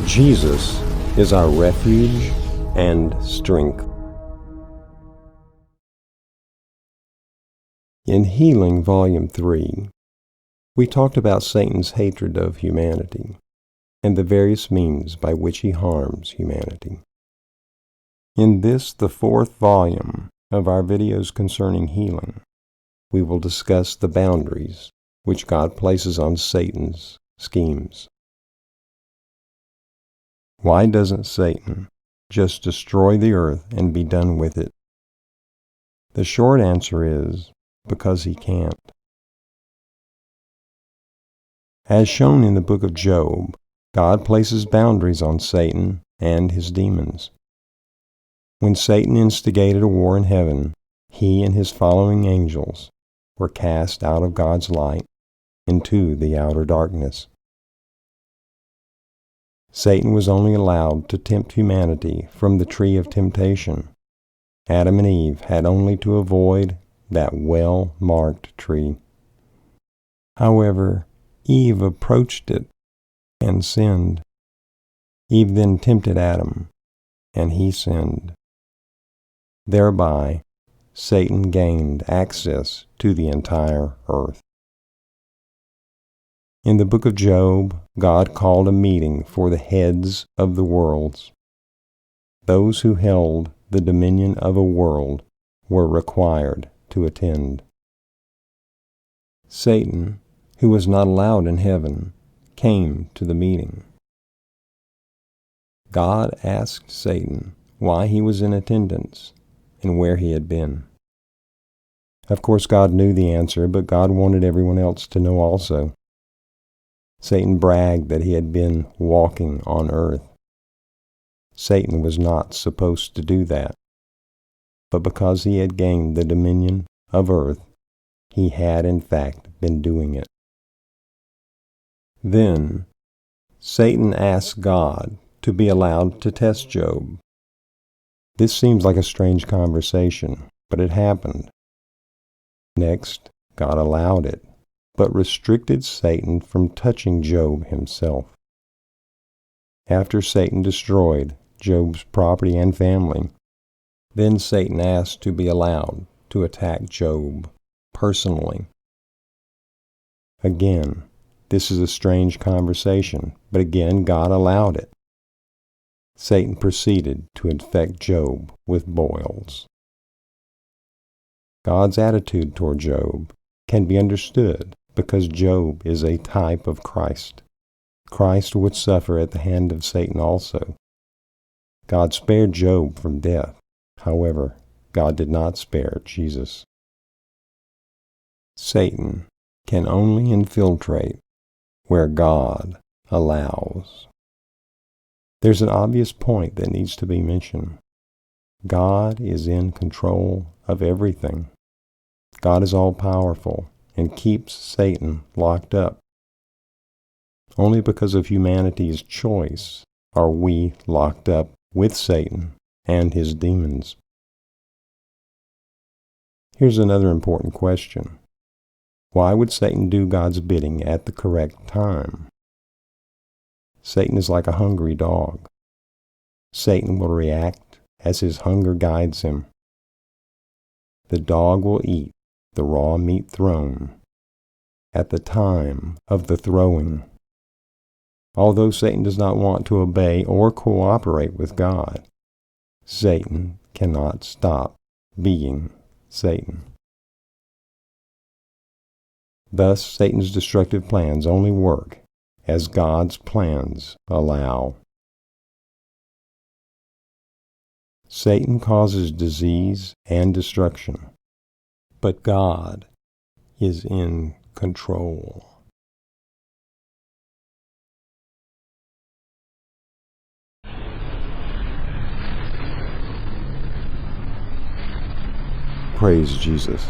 Jesus is our refuge and strength. In Healing, Volume 3, we talked about Satan's hatred of humanity and the various means by which he harms humanity. In this, the fourth volume of our videos concerning healing, we will discuss the boundaries which God places on Satan's schemes. Why doesn't Satan just destroy the earth and be done with it? The short answer is because he can't. As shown in the book of Job, God places boundaries on Satan and his demons. When Satan instigated a war in heaven, he and his following angels were cast out of God's light into the outer darkness. Satan was only allowed to tempt humanity from the tree of temptation. Adam and Eve had only to avoid that well-marked tree. However, Eve approached it and sinned. Eve then tempted Adam, and he sinned. Thereby, Satan gained access to the entire earth. In the book of Job, God called a meeting for the heads of the worlds. Those who held the dominion of a world were required to attend. Satan, who was not allowed in heaven, came to the meeting. God asked Satan why he was in attendance and where he had been. Of course, God knew the answer, but God wanted everyone else to know also. Satan bragged that he had been walking on earth. Satan was not supposed to do that, but because he had gained the dominion of earth, he had in fact been doing it. Then, Satan asked God to be allowed to test Job. This seems like a strange conversation, but it happened. Next, God allowed it, but restricted Satan from touching Job himself. After Satan destroyed Job's property and family, then Satan asked to be allowed to attack Job personally. Again, this is a strange conversation, but again God allowed it. Satan proceeded to infect Job with boils. God's attitude toward Job can be understood because Job is a type of Christ. Christ would suffer at the hand of Satan also. God spared Job from death. However, God did not spare Jesus. Satan can only infiltrate where God allows. There's an obvious point that needs to be mentioned. God is in control of everything. God is all-powerful and keeps Satan locked up. Only because of humanity's choice are we locked up with Satan and his demons. Here's another important question. Why would Satan do God's bidding at the correct time? Satan is like a hungry dog. Satan will react as his hunger guides him. The dog will eat the raw meat thrown at the time of the throwing. Although Satan does not want to obey or cooperate with God, Satan cannot stop being Satan. Thus, Satan's destructive plans only work as God's plans allow. Satan causes disease and destruction, but God is in control. Praise Jesus.